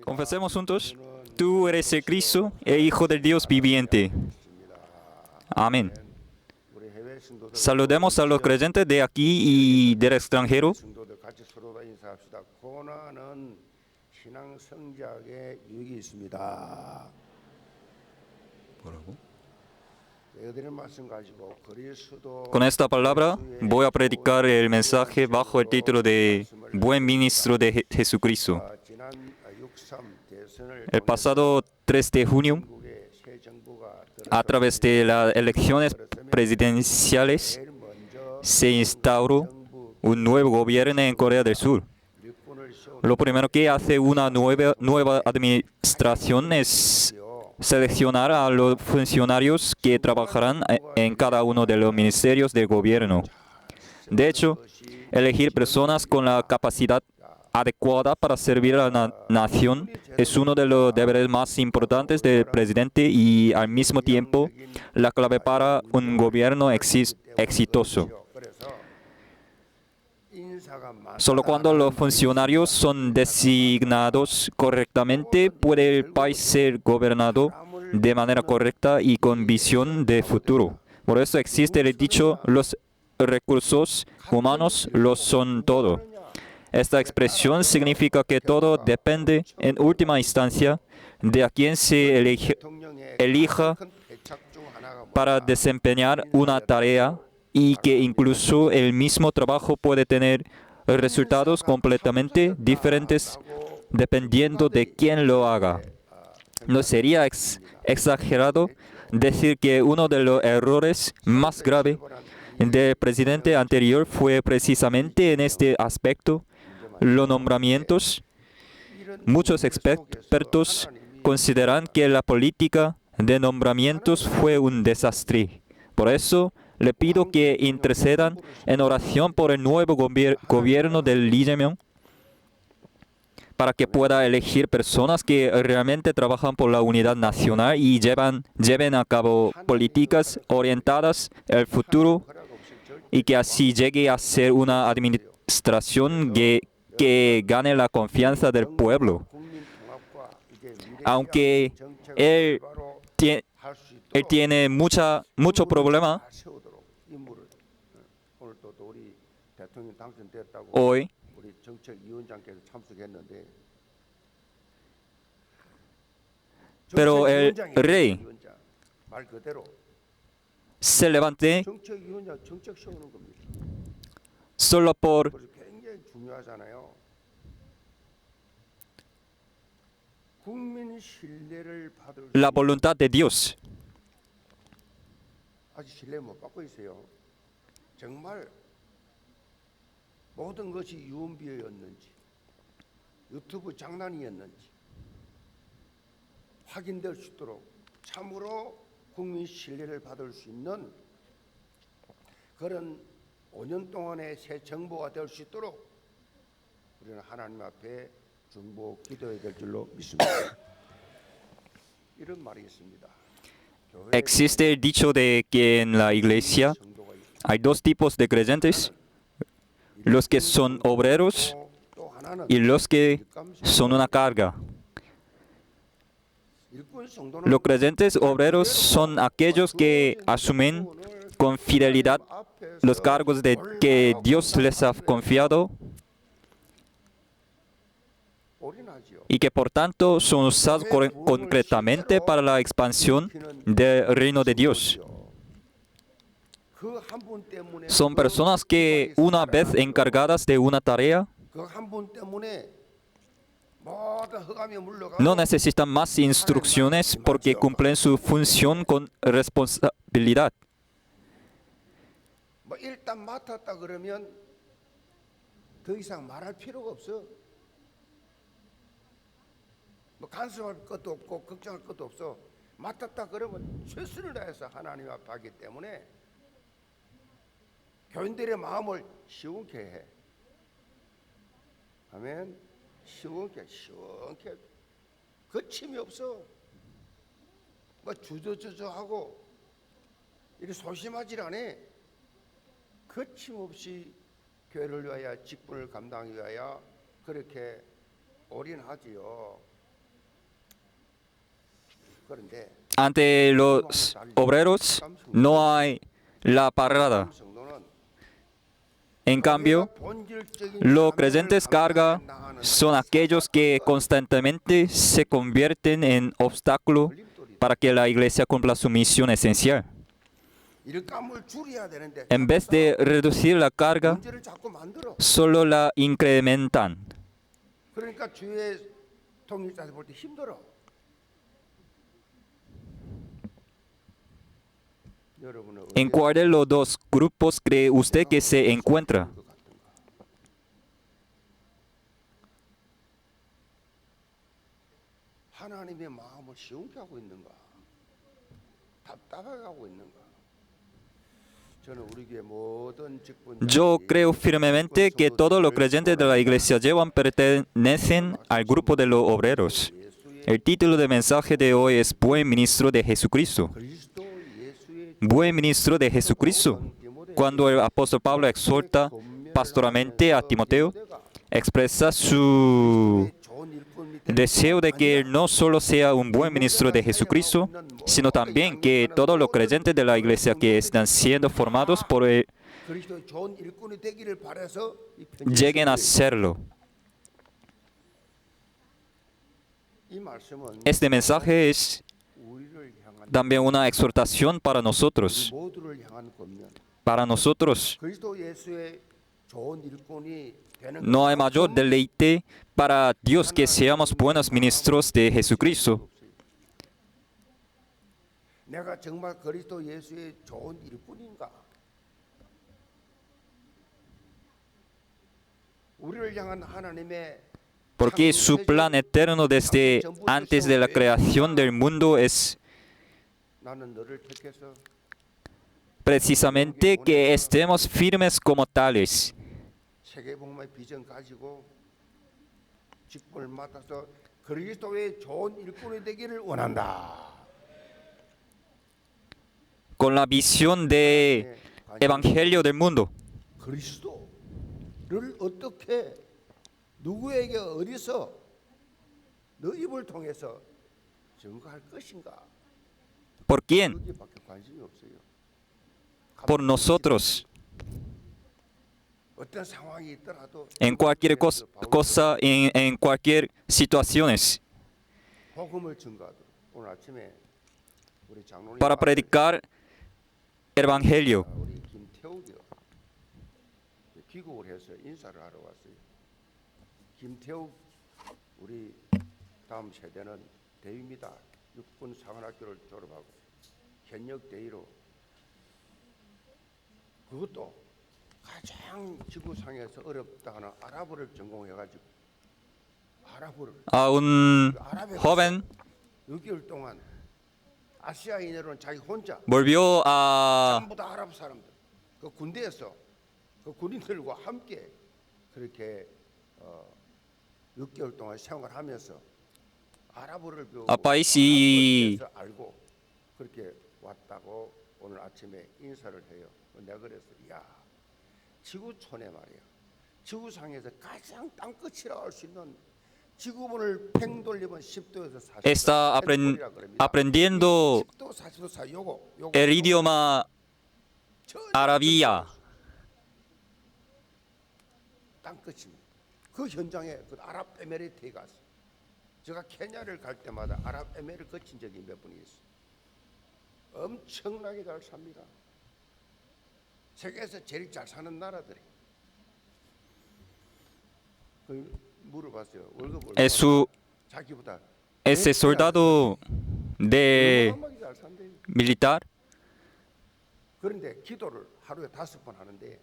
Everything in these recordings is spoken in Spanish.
Confesemos juntos, tú eres el Cristo, el Hijo del Dios viviente. Amén. Saludemos a los creyentes de aquí y del extranjero. 성도들 같이 서로 인사합시다. 고난은 신앙 성장에 유익이 있습니다. 뭐라고? 여기는 말씀 가지고 그리스도 Con esta palabra voy a predicar el mensaje bajo el título de Buen Ministro de Jesucristo. 지난 6.3 대선을 El pasado 3 de junio, 통해 새 정부가 a través de las elecciones presidenciales, 제일 먼저 se instauró un nuevo gobierno en Corea del Sur. 일꾼을 세우는 Lo primero que hace una nueva administración es seleccionar a los funcionarios que trabajarán en cada uno de los ministerios del gobierno. De hecho, elegir personas con la capacidad adecuada para servir a la nación es uno de los deberes más importantes del presidente y al mismo tiempo la clave para un gobierno exitoso. 그래서 인사가 Solo cuando los funcionarios son designados correctamente puede el país ser gobernado de manera correcta y con visión de futuro. Por eso existe el dicho, los recursos humanos lo son todo. Esta expresión significa que todo depende, en última instancia, de a quien se elija 큰 대책 중 하나가 para desempeñar una tarea y que incluso el mismo trabajo puede tener resultados completamente diferentes dependiendo de quién lo haga. No sería exagerado decir que uno de los errores más graves del presidente anterior fue precisamente en este aspecto, los nombramientos. Muchos expertos consideran que la política de nombramientos fue un desastre. Por eso, le pido que intercedan en oración por el nuevo gobierno del Lee Jae-myung para que pueda elegir personas que realmente trabajan por la unidad nacional y lleven a cabo políticas orientadas al futuro y que así llegue a ser una administración que gane la confianza del pueblo. 국민 통합과 이제 Aunque 정책을 él 바로 tie- 할 수 él 있도록 tiene mucho problema 잘 세우도록 임무를 오늘 또 우리 대통령 당선됐다고 hoy, 우리 정책위원장께서 참석했는데 pero el 정책위원장이에요, rey 정책위원장. 말 그대로 se levante 정책위원장 정책 세우는 겁니다. solo por 그래서 굉장히 중요하잖아요. 국민 신뢰를 받을 la 수 voluntad de Dios. 아직 신뢰 못 받고 있어요. 정말 모든 것이 유언비어였는지 유튜브 장난이었는지 확인될 수 있도록 참으로 국민 신뢰를 받을 수 있는 그런 5년 동안의 새 정부가 될 수 있도록 우리는 하나님 앞에 중보 기도해야 될 줄로 믿습니다. 이런 말이 있습니다. 교회에 Existe el dicho de que en la iglesia 성도가 있습니다. hay dos tipos de creyentes, los que son obreros 또 하나는 y los que son una carga. 일꾼 성도는 Los creyentes obreros son aquellos que asumen con fidelidad los cargos que Dios les ha confiado 올인하지요. y que por tanto son usados concretamente para la expansión del reino de Dios. 그 한 분 때문에 Son personas que una vez encargadas de una tarea 그 한 분 때문에 모든 흑암이 물러가고 no necesitan más instrucciones porque cumplen su función con responsabilidad. 뭐 일단 맡았다 그러면 더 이상 말할 필요가 없어. 뭐 간섭할 것도 없고 걱정할 것도 없어. 맡았다 그러면 최선을 다해서 하나님 앞에 하기 때문에 교인들의 마음을 시원케 해. 아멘. 시원케 거침이 없어. 뭐 주저주저하고 이렇게 소심하지 않아. 거침없이 교회를 위하여 직분을 감당하기 위하여 그렇게 올인하지요. 그런데 Ante los obreros no hay la parada. 성도는 En cambio, los creyentes carga son aquellos que constantemente se convierten en obstáculo para que la iglesia cumpla su misión esencial. 일감을 줄여야 되는데 En vez de reducir la carga, 문제를 자꾸 만들어. solo la incrementan. 그러니까 주의 통일자들 볼 때 힘들어. 여러분은 ¿En cuál de los dos grupos cree usted que se encuentra? 것 같은가? 하나님의 마음을 시원케 하고 있는가? 답답하게 하고 있는가? 저는 우리 교회 모든 직분자들이 Yo creo firmemente que todos los creyentes de la iglesia llevan pertenecen al grupo de los obreros. 예수의 El título del mensaje de hoy es Buen Ministro de Jesucristo. 그리스도 예수의 Buen Ministro de Jesucristo. Cuando el apóstol Pablo exhorta pastoralmente a Timoteo, expresa su 좋은 일꾼이 deseo de que él no solo sea un buen ministro de Jesucristo, sino también que todos los creyentes de la iglesia que están siendo formados por él 그리스도의 좋은 일꾼이 되기를 바라서 이 편지를 lleguen a 쓰는 거예요. serlo. 이 말씀은 Este mensaje es 우리를 향한 también una exhortación para nosotros. 모두를 향한 권면. Para nosotros 그리스도 예수의 좋은 일꾼이 되는 no hay mayor deleite para Dios que seamos buenos ministros de Jesucristo. 내가 정말 그리스도 예수의 좋은 일꾼인가? 우리를 향한 하나님의 Porque su plan eterno desde antes de la creación del mundo es 나는 너를 택해서 precisamente que estemos firmes como tales. 세계복음의 비전 가지고 직분을 맡아서 그리스도의 좋은 일꾼이 되기를 원한다. Con la visión de evangelio del mundo. 그리스도를 어떻게 누구에게 어디서 너 입을 통해서 증거할 것인가? ¿Por quién? 거기밖에 관심이 없어요. Por nosotros. 어떤 상황이 있더라도 En cualquier cosa, en cualquier situaciones. 복음을 증거하도록 오늘 아침에 우리 장로님 Para predicar el evangelio. 우리 김태욱이요 귀국을 해서 인사를 하러 왔어요. 김태욱 우리 다음 세대는 대위입니다. 육군 사관학교를 졸업하고 현역 대위로 그것도 가장 지구상에서 어렵다 하는 아랍어를 전공해가지고 아랍어를 A un joven 6개월 동안 아시아인으로는 자기 혼자 volvió a 전부 다 아랍 사람들 그 군대에서 그 군인들과 함께 그렇게 6개월 동안 생활하면서 아랍어를 배우고 a país y 아랍어에서 알고 그렇게 왔다고 오늘 아침에 인사를 해요. 내가 그랬어. 야 지구촌에 말이야. 지구상에서 가장 땅끝이라고 할 수 있는 지구본을 팽 돌리면 10도에서 40도. está aprendiendo 10도 40도 사이 요거 el idioma arabía. 땅끝입니다. 그 현장에 그 아랍에미리트에 가서 제가 케냐를 갈 때마다 아랍에미리트 거친 적이 몇 분이 있어요. 엄청나게 잘 삽니다. 세계에서 제일 잘 사는 나라들이. 그 물어봤어요. 월급을 자기보다 Ese soldado de 어마어마하게 잘 산대요. militar 그런데 기도를 하루에 5번 하는데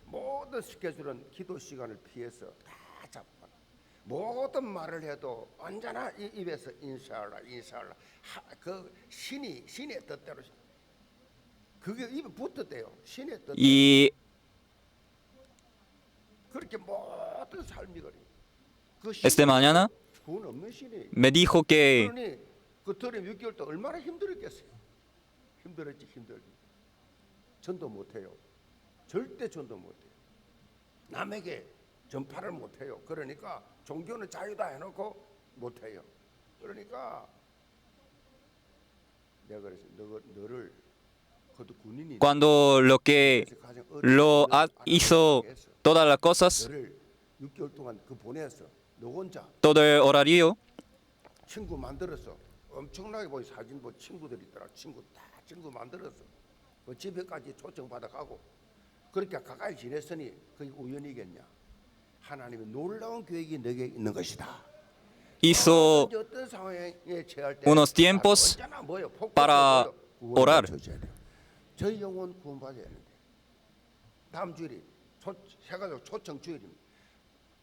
모든 스케줄은 기도 시간을 피해서 다 잡고 모든 말을 해도 언제나 입에서 인샬라 그 신의 뜻대로 그게 입에 붙었대요. 신의 뜻대로 y 그렇게 모든 삶이 그래. 그 esta mañana 돈 없는 신이 me dijo que 그러니 그 들에 6개월 동안 얼마나 힘들었겠어요. 힘들었지. 전도 못해요. 절대 전도 못해요. 남에게 전파를 못해요. 그러니까 종교는 자유다 해놓고 못해요. 그러니까 내가 그래서 너를 그것도 군인이 Cuando lo que 가장 lo hizo todas las cosas, 너를 6개월 동안 그 보냈어. 너 혼자 todo el horario, 친구 만들었어. 엄청나게 보이 사진 보 친구들이 있더라. 친구 만들었어. 그 집에까지 초청 받아가고 그렇게 가까이 지냈으니 그게 우연이겠냐? 하나님의 놀라운 계획이 너에게 있는 것이다. hizo 어떤 상황에 처할 때 unos tiempos 언제나 뭐예요? para 구원을 orar. 줘야 돼요. 저희 영혼 구원받아야 하는데 다음 주일이 세가족 초청 주일입니다.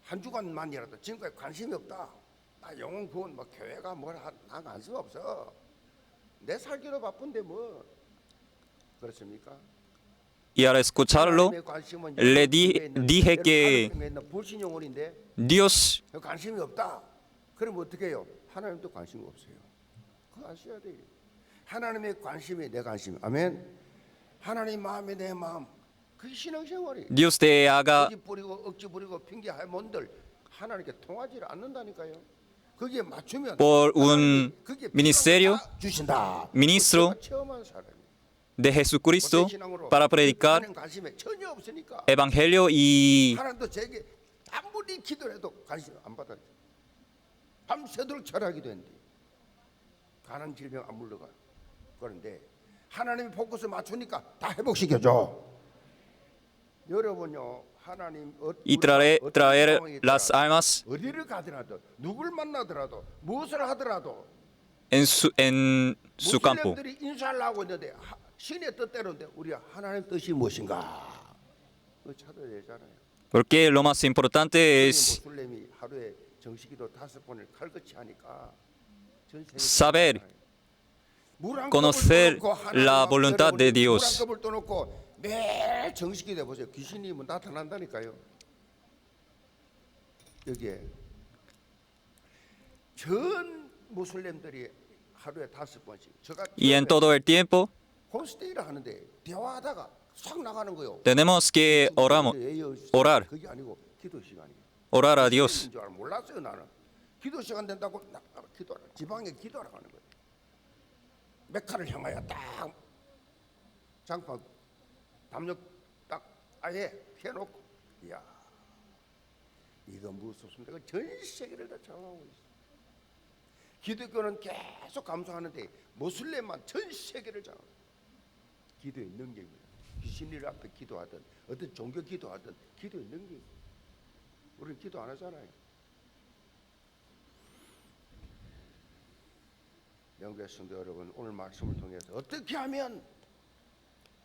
한 주간만이라도 지금까지 관심이 없다. 나 영혼 구원 뭐 교회가 뭐라 나 관심 없어. 내 살기로 바쁜데 뭐 그렇습니까? y al escucharlo, 하나님의 관심은 le dije que 불신 영혼인데 Dios 관심이 없다. 그럼 어떻게 해요? 하나님도 관심이 없어요. 그거 아셔야 돼요. 하나님의 관심이 내 관심. 아멘. 하나님 마음이 내 마음. 그게 신앙생활이에요. Dios te haga 억지 부리고 억지 부리고 핑계할 뭔들 하나님께 통하지 않는다니까요. 거기에 맞추면 por un 하나님이 그게 ministerio 다 주신다. ministro 그거 체험한 사람이에요. de Jesucristo 신앙으로 para predicar 하나님 관심에 전혀 없으니까 evangelio y 하나님도 제게 아무리 기도해도 관심 안 받아요. 밤새도록 절하기도 했는데 가난 질병 안 물러가요. 그런데 하나님이 포커스 맞추니까 다 회복시켜줘. 여러분요 하나님 y traer las almas 어디를 가더라도 누굴 만나더라도 무엇을 하더라도 en su campo. 무슬림들이 인사를 하고 있는데 신의 뜻대로인데 우리 하나님 뜻이 무엇인가 그거 찾아야 되잖아요. Porque lo más importante es 무슬림이 하루에 정식기도 5번을 칼같이 하니까 전 세계 saber 물 한 conocer 컵을 떠놓고 la 하나님 voluntad de 여러분이 Dios. 물한 컵을 떠놓고 매일 정식기도 해보세요. 귀신이 뭐 나타난다니까요. 여기에 전 무슬림들이 하루에 5번씩 제가 Y en todo el tiempo 홈스테이를 하는데 대화하다가 싹 나가는 거예요. tenemos que orar, 그게 아니고 기도 시간이에요. orar a Dios. 줄 몰랐어요 나는. 기도 시간 된다고 기도하라. 지방에 기도하러 가는 거예요. 메카를 향하여 딱 장판 담력 딱 아예 펴놓고 이야 이거 무섭습니다. 전 세계를 다 장악하고 있어요. 기독교는 계속 감소하는데 모슬렘만 전 세계를 장악. 기도의 능력입니다. 귀신들 앞에 기도하든 어떤 종교 기도하든 기도의 능력. 우리는 기도 안 하잖아요. 영계 성도 여러분, 오늘 말씀을 통해서 어떻게 하면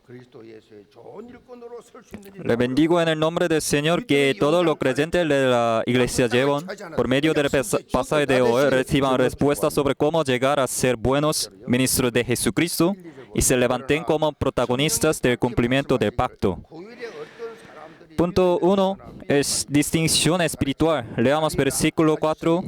그리스도 예수의 좋은 일꾼으로 설 수 있는지 Le bendigo en el nombre del Señor que todos los creyentes de la iglesia Jevon, por medio del pasaje de hoy, reciban respuestas sobre cómo llegar a ser buenos ministros de Jesucristo y se levanten como protagonistas del cumplimiento del pacto. Punto 1 es distinción espiritual. Leamos versículo 4.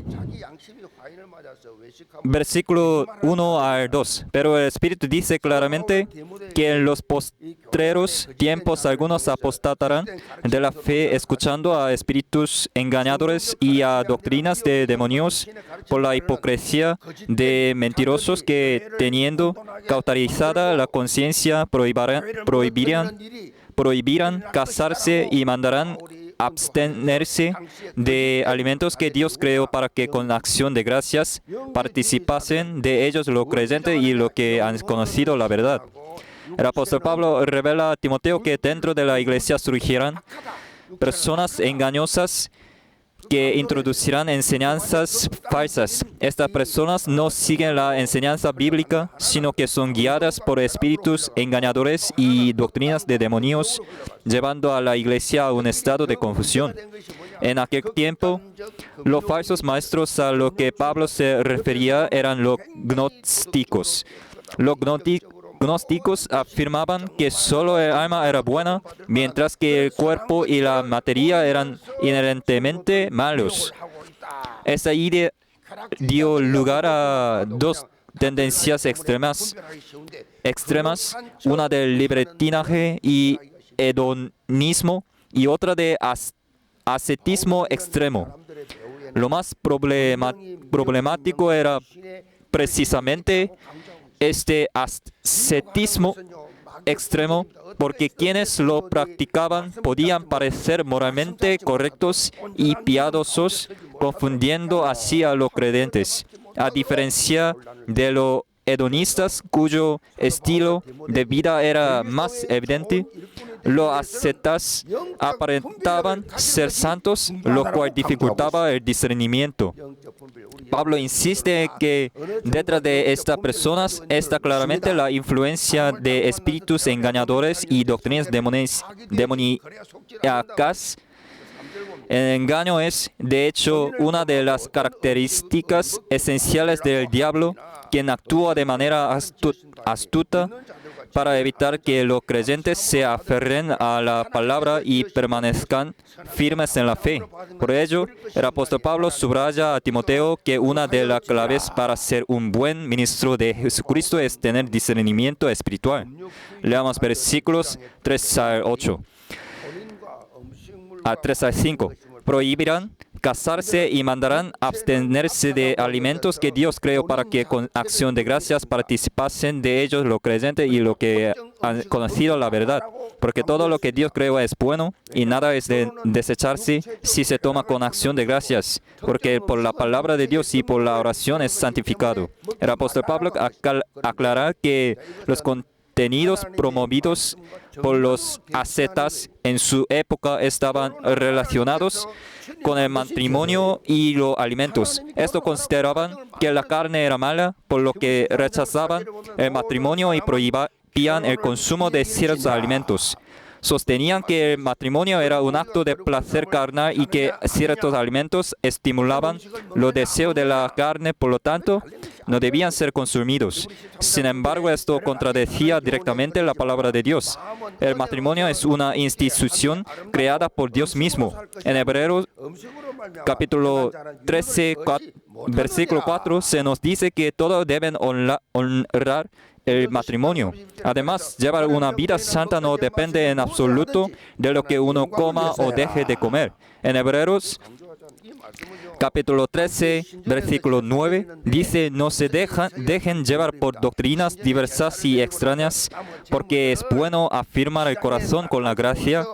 Versículo 1 al 2. Pero el Espíritu dice claramente que en los postreros tiempos algunos apostatarán de la fe escuchando a espíritus engañadores y a doctrinas de demonios por la hipocresía de mentirosos que teniendo cauterizada la conciencia prohibirán casarse y mandarán abstenerse de alimentos que Dios creó para que con acción de gracias participasen de ellos los creyentes y los que han conocido la verdad. El apóstol Pablo revela a Timoteo que dentro de la iglesia surgirán personas engañosas que introducirán enseñanzas falsas. Estas personas no siguen la enseñanza bíblica, sino que son guiadas por espíritus engañadores y doctrinas de demonios, llevando a la iglesia a un estado de confusión. En aquel tiempo, los falsos maestros a los que Pablo se refería eran los gnósticos. Los gnósticos afirmaban que solo el alma era buena, mientras que el cuerpo y la materia eran inherentemente malos. Esta idea dio lugar a dos tendencias extremas, una del libertinaje y hedonismo y otra de ascetismo extremo. Lo más problemático era precisamente este ascetismo extremo, porque quienes lo practicaban podían parecer moralmente correctos y piadosos, confundiendo así a los creyentes, a diferencia de los hedonistas cuyo estilo de vida era más evidente. Los ascetas aparentaban ser santos, lo cual dificultaba el discernimiento. Pablo insiste que detrás de estas personas está claramente la influencia de espíritus engañadores y doctrinas demoníacas. El engaño es, de hecho, una de las características esenciales del diablo, quien actúa de manera astuta para evitar que los creyentes se aferren a la palabra y permanezcan firmes en la fe. Por ello, el apóstol Pablo subraya a Timoteo que una de las claves para ser un buen ministro de Jesucristo es tener discernimiento espiritual. Leamos versículos 3 al 8. A 3 al 5. Prohibirán casarse y mandarán abstenerse de alimentos que Dios creó para que con acción de gracias participasen de ellos los creyentes y los que han conocido la verdad. Porque todo lo que Dios creó es bueno y nada es de desecharse si se toma con acción de gracias, porque por la palabra de Dios y por la oración es santificado. El apóstol Pablo aclara que los contenidos promovidos por los ascetas en su época estaban relacionados con el matrimonio y los alimentos. Estos consideraban que la carne era mala, por lo que rechazaban el matrimonio y prohibían el consumo de ciertos alimentos. Sostenían que el matrimonio era un acto de placer carnal y que ciertos alimentos estimulaban los deseos de la carne, por lo tanto, no debían ser consumidos. Sin embargo, esto contradecía directamente la palabra de Dios. El matrimonio es una institución creada por Dios mismo. En Hebreos capítulo 13, versículo 4, se nos dice que todos deben honrar el matrimonio. Además, llevar una vida santa no depende en absoluto de lo que uno coma o deje de comer. En Hebreos capítulo 13, versículo 9, dice: no se dejen llevar por doctrinas diversas y extrañas, porque es bueno afirmar el corazón con la gracia,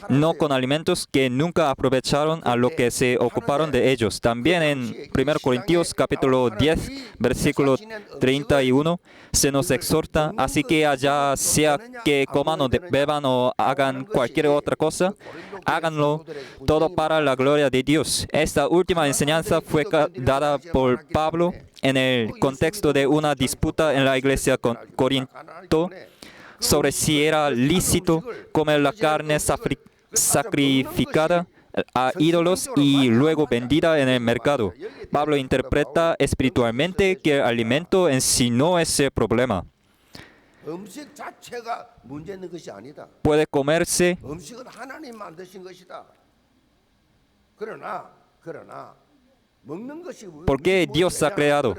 no con alimentos que nunca aprovecharon a lo que se ocuparon de ellos. También en 1 Corintios capítulo 10, versículo 31, se nos exhorta: así que allá sea que coman o beban o hagan cualquier otra cosa, háganlo todo para la gloria de Dios. Esta última enseñanza fue dada por Pablo en el contexto de una disputa en la iglesia de Corinto sobre si era lícito comer la carne sacrificada a ídolos y luego vendida en el mercado. Pablo interpreta espiritualmente que el alimento en sí no es el problema. Puede comerse, porque Dios ha creado.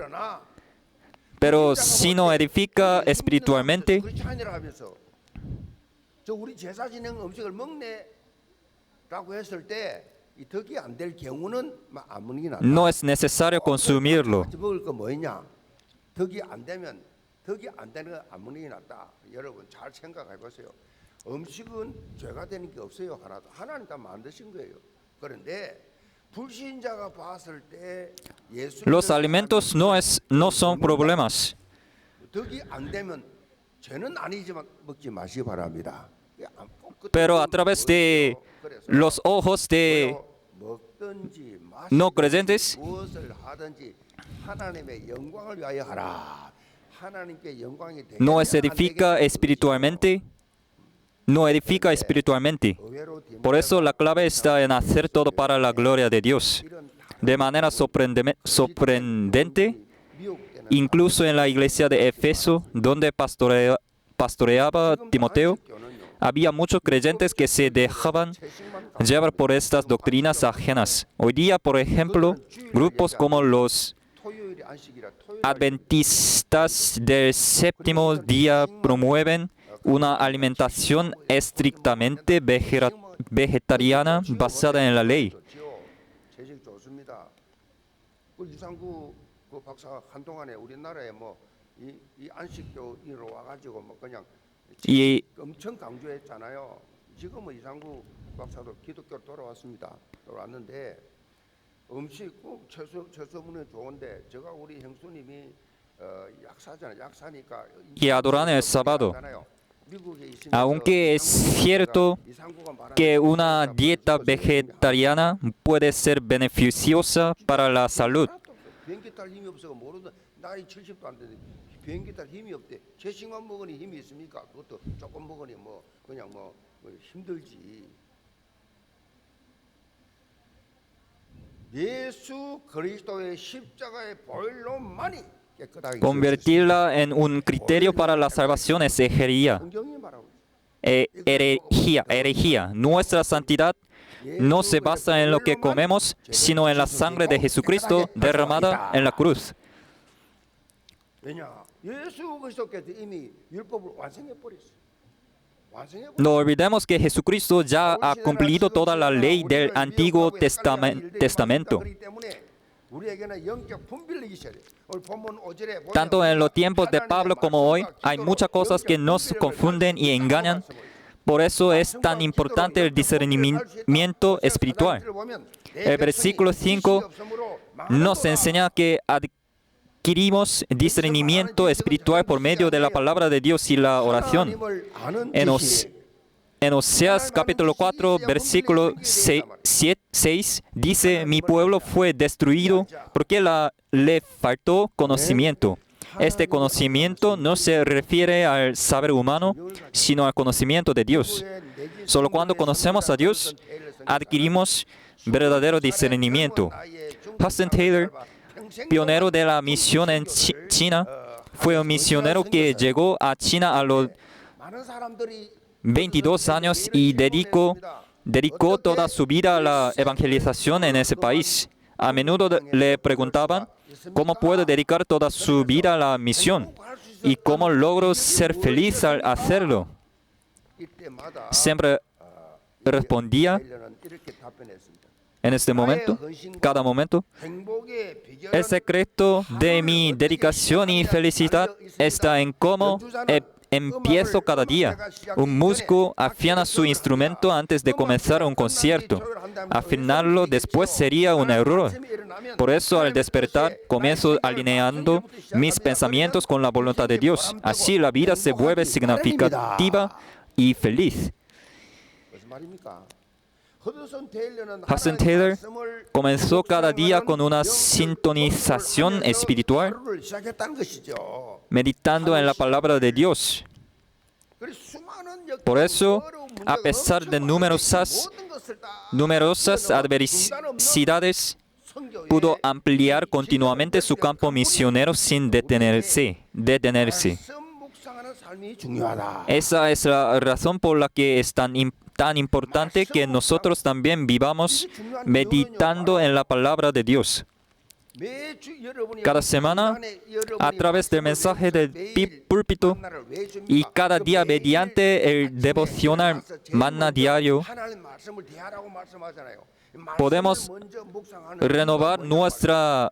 Pero si no edifica espiritualmente, no es necesario consumirlo. 덕이 안 되는 건 아무리 낫다. 여러분 잘 생각해 보세요. 음식은 죄가 되는 게 없어요. 하나도. 하나님 다 만드신 거예요. 그런데 불신자가 봤을 때 예수 Los alimentos no son problemas. 덕이 안 되면 죄는 아니지만 먹지 마시기 바랍니다. Pero a través de los ojos de no creyentes, 하나님의 영광을 위하여 하라. no edifica espiritualmente. No edifica espiritualmente. Por eso la clave está en hacer todo para la gloria de Dios. De manera sorprendente, incluso en la iglesia de Éfeso, donde pastoreaba Timoteo, había muchos creyentes que se dejaban llevar por estas doctrinas ajenas. Hoy día, por ejemplo, grupos como los adventistas del séptimo día promueven una alimentación estrictamente vegetariana basada en la ley. 그 이상구 그 박사가 한동안에 우리나라에 이 안식교인으로 와가지고 그냥 Y 엄청 강조했잖아요. 지금은 이상구 박사도 기독교 돌아왔는데 음식 꼭 채소문은 좋은데 제가 우리 형수님이 약사잖아요. 약사니까 que adoran el sábado. Aunque es cierto que una dieta vegetariana puede ser beneficiosa para la salud, 비행기 탈 힘이 없어서 모르는 나이 70도 안 되는데 비행기 탈 힘이 없대. 채식만 먹으니 힘이 있습니까? 그것도 조금 먹으니 그냥 힘들지. 예수 그리스도의 십자가의 보혈로만이 깨끗하게 convertirla en un criterio para la salvación es herejía. 성경이 말하고 Herejía. Nuestra santidad no se basa en lo que comemos, sino en la sangre de Jesucristo derramada en la cruz. 왜냐? 예수 그리스도께서 이미 율법을 완성해 버렸어. No olvidemos que Jesucristo ya ha cumplido toda la ley del Antiguo Testamento. Tanto en los tiempos de Pablo como hoy, hay muchas cosas que nos confunden y engañan. Por eso es tan importante el discernimiento espiritual. El versículo 5 nos enseña que adquirimos discernimiento espiritual por medio de la palabra de Dios y la oración. En Oseas capítulo 4, versículo 6 dice: mi pueblo fue destruido porque le faltó conocimiento. Este conocimiento no se refiere al saber humano, sino al conocimiento de Dios. Solo cuando conocemos a Dios, adquirimos verdadero discernimiento. Hudson Taylor, pionero de la misión en China, fue un misionero que llegó a China a los 22 años y dedicó toda su vida a la evangelización en ese país. A menudo le preguntaban cómo puede dedicar toda su vida a la misión y cómo logro ser feliz al hacerlo. Siempre respondía en este momento, cada momento: el secreto de mi dedicación y felicidad está en cómo empiezo cada día. Un músico afina su instrumento antes de comenzar un concierto. Afinarlo después sería un error. Por eso, al despertar, comienzo alineando mis pensamientos con la voluntad de Dios. Así la vida se vuelve significativa y feliz. Hudson Taylor comenzó cada día con una sintonización espiritual, meditando en la palabra de Dios. Por eso, a pesar de numerosas adversidades, pudo ampliar continuamente su campo misionero sin detenerse. Esa es la razón por la que es tan importante que nosotros también vivamos meditando en la palabra de Dios. Cada semana, a través del mensaje del púlpito y cada día mediante el devocional Manna diario, podemos renovar nuestra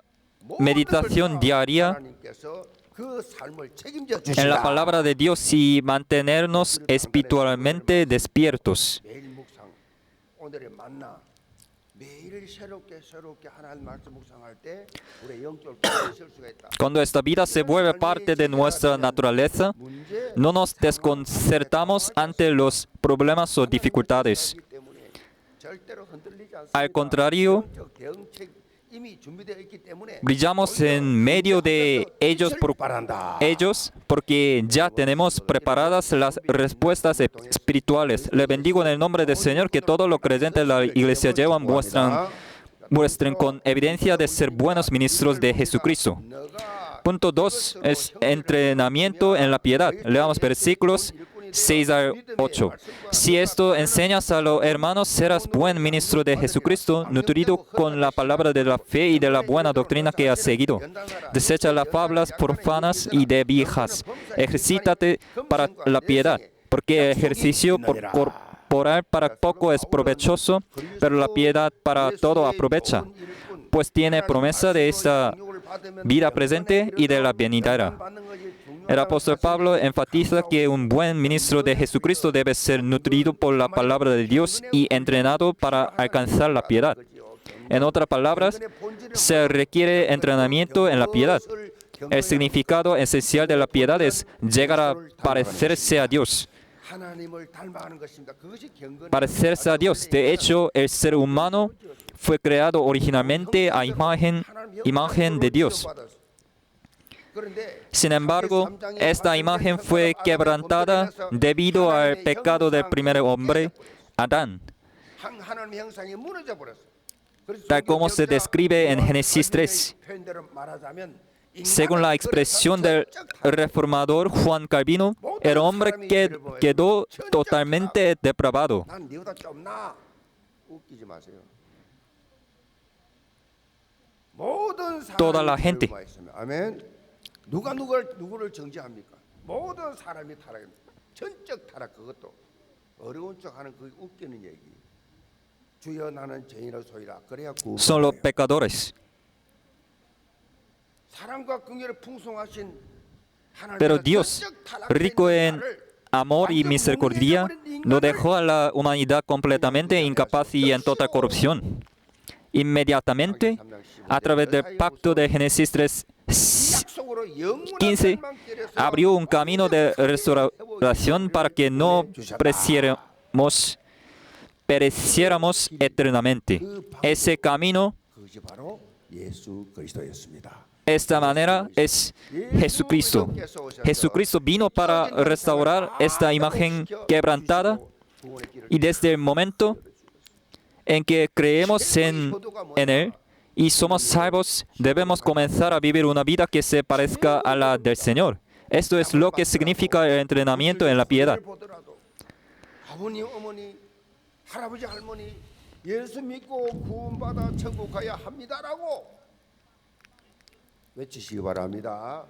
meditación diaria en la palabra de Dios y mantenernos espiritualmente despiertos. Cuando esta vida se vuelve parte de nuestra naturaleza, no nos desconcertamos ante los problemas o dificultades. Al contrario, brillamos en medio de ellos porque ya tenemos preparadas las respuestas espirituales. Le bendigo en el nombre del Señor que todos los creyentes de la iglesia muestren con evidencia de ser buenos ministros de Jesucristo. Punto 2 es entrenamiento en la piedad. Leamos versículos 6 al 8. Si esto enseñas a los hermanos, serás buen ministro de Jesucristo, nutrido con la palabra de la fe y de la buena doctrina que has seguido. Desecha las fábulas profanas y de viejas. Ejercítate para la piedad, porque el ejercicio corporal para poco es provechoso, pero la piedad para todo aprovecha, pues tiene promesa de esta vida presente y de la venidera. El apóstol Pablo enfatiza que un buen ministro de Jesucristo debe ser nutrido por la palabra de Dios y entrenado para alcanzar la piedad. En otras palabras, se requiere entrenamiento en la piedad. El significado esencial de la piedad es llegar a parecerse a Dios. Parecerse a Dios. De hecho, el ser humano fue creado originalmente a imagen de Dios. Sin embargo, esta imagen fue quebrantada debido al pecado del primer hombre, Adán, tal como se describe en Génesis 3. Según la expresión del reformador Juan Calvino, el hombre quedó totalmente depravado. Toda la gente. 누가 누구를 정죄합니까? 모든 사람이 타락합니다. 전적 타락 그것도 어려운 척하는 그 웃기는 얘기. 주여 나는 죄인을 소이라 그래야 구원. Son los pecadores. 사랑과 긍휼에 풍성하신 하나님. Pero Dios, rico en amor y misericordia, no dejó a la humanidad completamente incapaz y en total corrupción. Inmediatamente, a través del pacto de Génesis 3:15, abrió un camino de restauración para que no pereciéramos eternamente. Ese camino, esta manera, es Jesucristo. Jesucristo vino para restaurar esta imagen quebrantada y desde el momento en que creemos en Él y somos salvos, debemos comenzar a vivir una vida que se parezca a la del Señor. Esto es lo que significa el entrenamiento en la piedad. 아버님, 어머니, 할아버지, 할머니, 예수 믿고 구원받아 천국 가야 합니다라고 외치시기 바랍니다.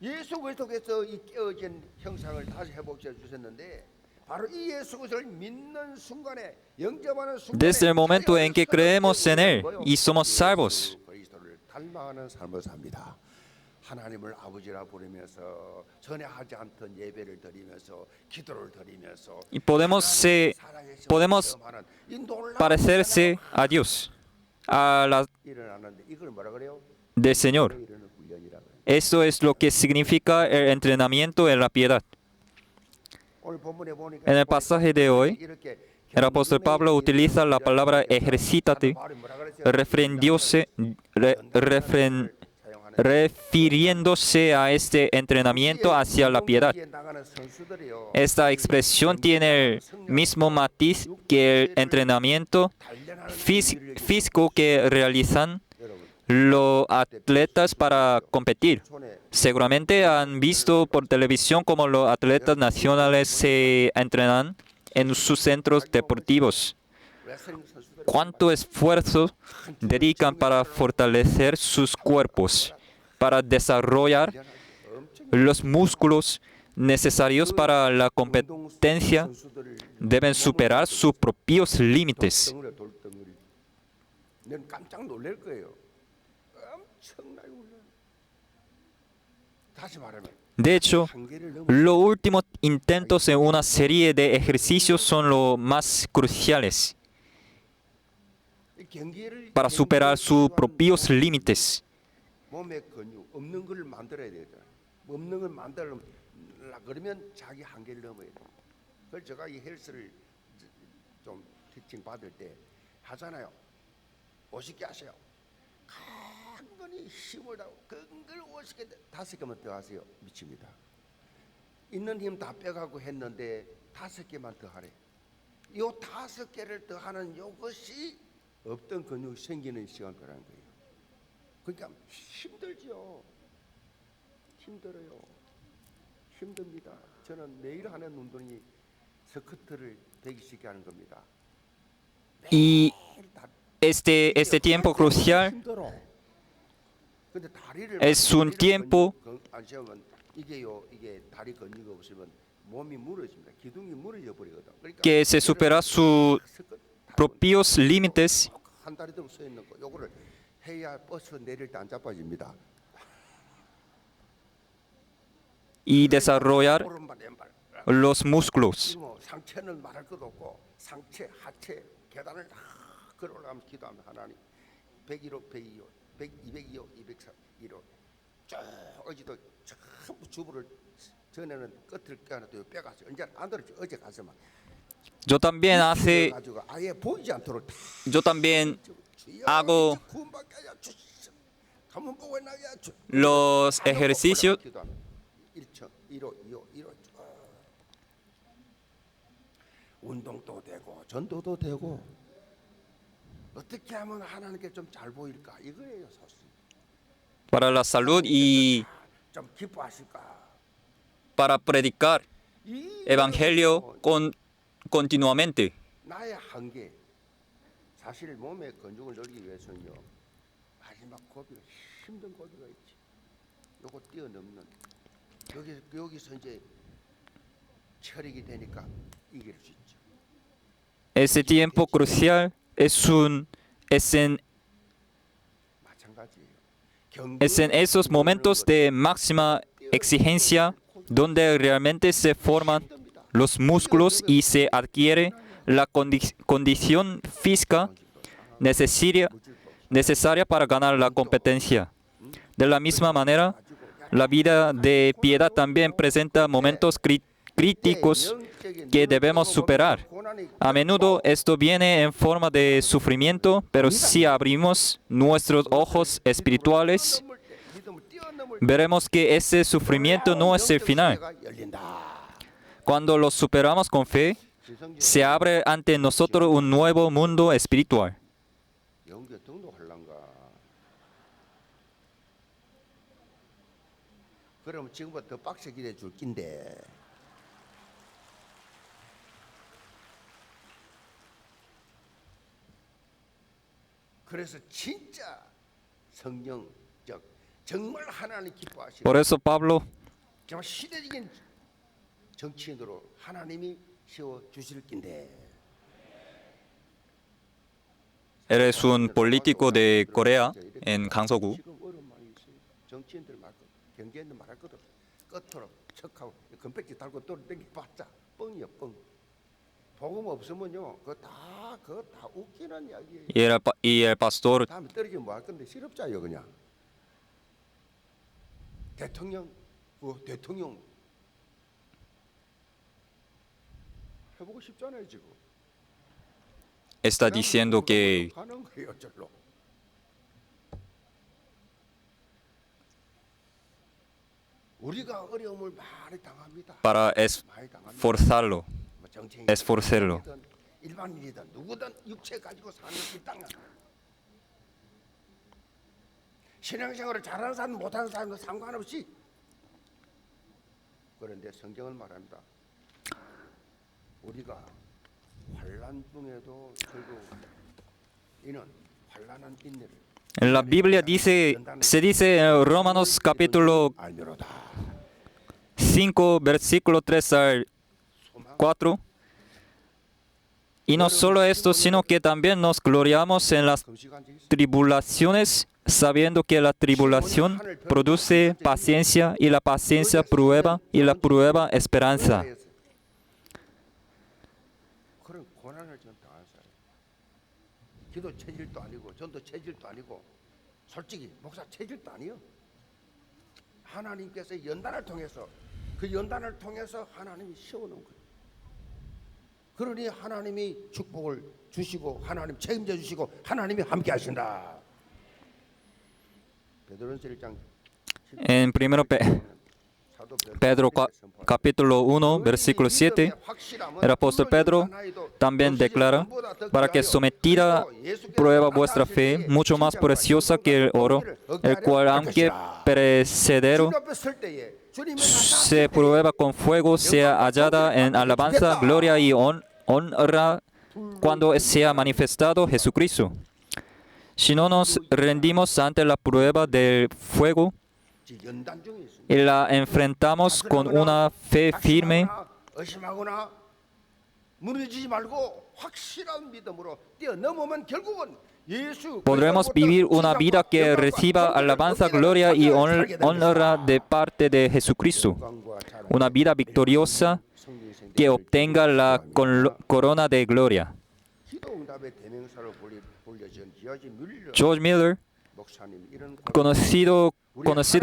예수 그리스도께서 이 깨어진 형상을 다시 회복시켜 주셨는데 바로 이 예수 그리스도를 믿는 순간에 영접하는 순간에 Desde el momento en que creemos en Él y somos salvos, 그리스도를 닮아가는 삶을 삽니다. 하나님을 아버지라 부르면서 전에 하지 않던 예배를 드리면서 기도를 드리면서 y podemos parecerse a Dios, a la 일어나는데 이걸 뭐라 그래요? del Señor. 이러는 훈련이라 그래요. Esto es lo que significa el entrenamiento en la piedad. 오늘 본문에 보니까 En el pasaje de hoy, el apóstol Pablo utiliza la palabra ejercítate, refiriéndose a este entrenamiento hacia la piedad. Esta expresión tiene el mismo matiz que el entrenamiento físico que realizan los atletas para competir. Seguramente han visto por televisión cómo los atletas nacionales se entrenan en sus centros deportivos. Cuánto esfuerzo dedican para fortalecer sus cuerpos, para desarrollar los músculos necesarios para la competencia. Deben superar sus propios límites. 넌 깜짝 놀랄 거예요. 엄청나게 올려. 다시 말하면 De hecho, los últimos intentos en una serie de ejercicios son los más cruciales para superar sus propios límites. 몸의 근육 없는 걸 만들어야 되잖아. 없는 걸 만들려 그러면 자기 한계를 넘어야 돼. 그래서 제가 이 헬스를 좀 티칭 받을 때 하잖아요. 50개 하세요. 간간히 힘을 다하고 근근 50개 5개만 더 하세요. 미칩니다. 있는 힘 다 빼가고 했는데 5개만 더 하래. 요 5개를 더 하는 요것이 없던 근육이 생기는 시간 거라는 거예요. 그러니까 힘들죠. 힘들어요. 힘듭니다. 저는 매일 하는 운동이 스쿼트를 120개 하는 겁니다. Y este tiempo crucial es un tiempo que se supera sus propios límites 한 다리 들고 서 있는 거 요거를 해야 버스 내릴 때 안 자빠집니다. y desarrollar 오른발 왼발. los músculos. 뭐 상체는 말할 것도 없고 상체 하체 계단을 다 걸어올라가면서 기도하면 하나님 101호 102호 202호 204호 쭉 어제도 전부 주부를 전에는 끝을 껴놔도 빼가지고 언제 안 들었지 어제 가서만 Yo también hace, 가지고 아예 보이지 않도록 다 yo también hago 구원받게 하여 주시옵소서. 가문 보고 나게 하여 주시옵소서. los ejercicios. 1초 1호 2호 1호 운동도 되고 전도도 되고 어떻게 하면 하나님께 좀 잘 보일까 이거예요 사실. para la salud y 좀 기뻐하실까. para predicar 이 evangelio continuamente. 나의 한계 사실 몸의 건축을 늘리기 위해서는요 마지막 고비가 힘든 고비가 있지. 요거 뛰어넘는 여기서 이제 철익이 되니까 이길 수 있죠. Ese tiempo crucial 마찬가지예요. es en esos momentos de máxima exigencia donde realmente se forman los músculos y se adquiere la condición física necesaria para ganar la competencia. De la misma manera, la vida de piedad también presenta momentos críticos que debemos superar. A menudo esto viene en forma de sufrimiento, pero si abrimos nuestros ojos espirituales, veremos que ese sufrimiento no es el final. Cuando lo superamos con fe, se abre ante nosotros un nuevo mundo espiritual. 그럼 지금부터 더 빡세게 해줄 낀데 그래서 진짜 성령적 정말 하나님 기뻐하시고 Por eso Pablo 정말 시대적인 정치인으로 하나님이 세워 주실 낀데 él es un político de Corea en Gangseok-gu. 지금 어려운 많이 있어요. 정치인들 말고 경제인들 말할 것도 없어. 끝으로 척하고 금백지 달고 돌아다니봤자 뻥이요 뻥. 복음 없으면요 그거 다 웃기는 이야기예요. Y el pastor 다음에 떨어지면 뭐 할 건데 실업자예요 그냥. 대통령 해보고 싶잖아요 지금. está diciendo que 가는 거예요 절로. 우리가 어려움을 많이 당합니다. para 많이 당합니다. esforzarlo, 뭐 정치인이든 esforzarlo. 일반인이든 누구든 육체 가지고 사는 이 땅은 신앙생활을 잘하는 사람 못하는 사람도 상관없이 그런데 성경은 말합니다. 우리가 환난 중에도 결국 이는 환난한 인내를 La Biblia se dice en Romanos capítulo 알미로다. 5, versículo 3 al 4. Y no solo esto, sino que también nos gloriamos en las 금식한 적 있어? tribulaciones, sabiendo que la tribulación produce paciencia, y la paciencia prueba, y la prueba esperanza. 그런 고난을 좀 당한 사람. 기도 체질도 아니고 전도 체질도 아니고 솔직히 목사 체질도 아니요. 하나님께서 연단을 통해서 그 연단을 통해서 하나님이 세워놓은 거예요. 그러니 하나님이 축복을 주시고 하나님 책임져 주시고 하나님이 함께 하신다. 베드로전서 1장 En 1 Pedro capítulo 1, versículo 7, el apóstol Pedro también declara, para que sometida prueba vuestra fe, mucho más preciosa que el oro, el cual aunque perecedero se prueba con fuego, sea hallada en alabanza, gloria y honra cuando sea manifestado Jesucristo. Si no nos rendimos ante la prueba del fuego 연단 중에 있습니다. y la enfrentamos con una fe firme, 의심하거나 무너지지 말고 확실한 믿음으로 뛰어넘으면 결국은 podremos vivir una vida que reciba alabanza, gloria y honra de parte de Jesucristo. Una vida victoriosa que obtenga la corona de gloria. George Miller, conocido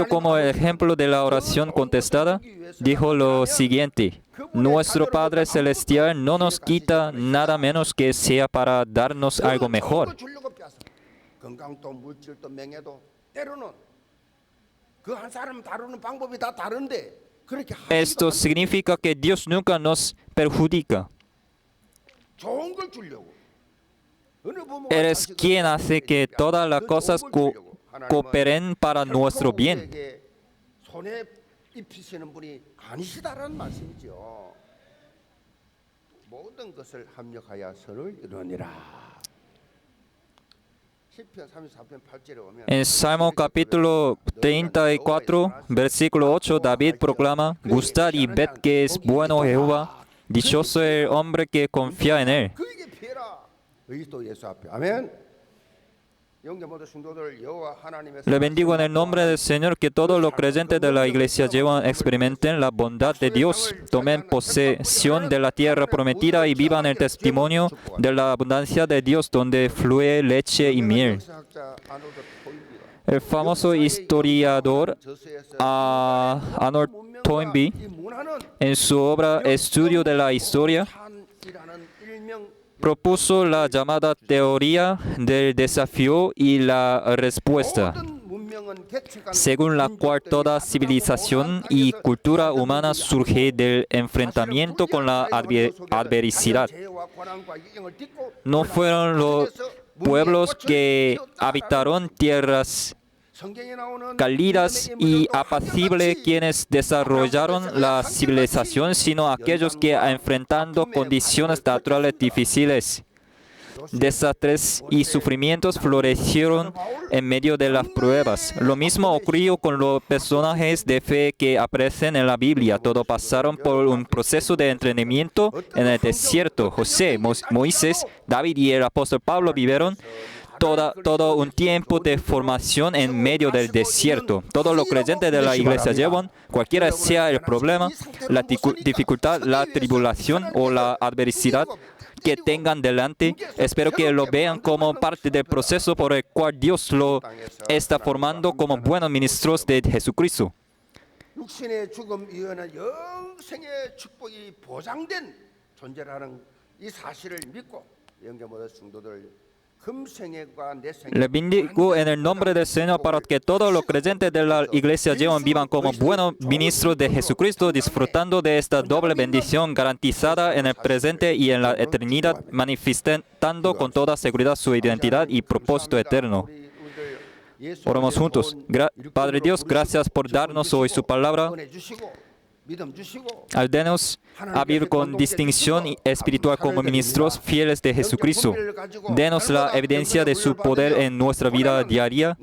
como el ejemplo de la oración contestada, dijo lo siguiente: nuestro Padre Celestial no nos quita nada menos que sea para darnos algo mejor. 건강도 물질도 명예도 때로는 그 한 사람 다루는 방법이 다 다른데 그렇게 Esto significa que Dios nunca nos perjudica. 좋은 걸 주려고 어느 부모가 Eres 자식을 quien hace que todas las 그 cosas 좋은 걸 주려고. 하나님은 cooperen para nuestro bien. 부모에게 손에 입히시는 분이 아니시다라는 말씀이죠. 모든 것을 합력하여 선을 이루니라. En Salmo capítulo 34, versículo 8, David proclama: Gustad y ved que es bueno Jehová, dichoso el hombre que confía en él. Le bendigo en el nombre del Señor, que todos los creyentes de la iglesia experimenten la bondad de Dios, tomen posesión de la tierra prometida y vivan el testimonio de la abundancia de Dios, donde fluye leche y miel. El famoso historiador Arnold Toynbee, en su obra Estudio de la Historia, propuso la llamada teoría del desafío y la respuesta, según la cual toda civilización y cultura humana surge del enfrentamiento con la adversidad. No fueron los pueblos que habitaron tierras cálidas y apacibles quienes desarrollaron la civilización, sino aquellos que, enfrentando condiciones naturales difíciles, desastres y sufrimientos, florecieron en medio de las pruebas. Lo mismo ocurrió con los personajes de fe que aparecen en la Biblia. Todos pasaron por un proceso de entrenamiento en el desierto. José, Moisés, David y el apóstol Pablo vivieron todo un tiempo de formación en medio del desierto. Todos los creyentes de la iglesia llevan, cualquiera sea el problema, la dificultad, la tribulación o la adversidad que tengan delante, espero que lo vean como parte del proceso por el cual Dios lo está formando como buenos ministros de Jesucristo. 육신의 죽음 이후에는 영생의 축복이 보장된 존재라는 이 사실을 믿고 영계 모든 성도들 Le bendigo en el nombre del Señor para que todos los creyentes de la iglesia vivan como buenos ministros de Jesucristo, disfrutando de esta doble bendición garantizada en el presente y en la eternidad, manifestando con toda seguridad su identidad y propósito eterno. Oramos juntos. Padre Dios, gracias por darnos hoy su palabra. Ayúdenos a vivir con distinción espiritual como ministros fieles de Jesucristo. Denos la evidencia de su poder en nuestra vida diaria,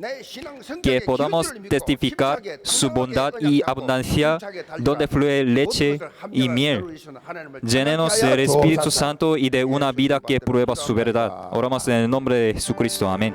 que podamos testificar su bondad y abundancia, donde fluye leche y miel. Llénenos del Espíritu Santo y de una vida que prueba su verdad. Oramos en el nombre de Jesucristo. Amén.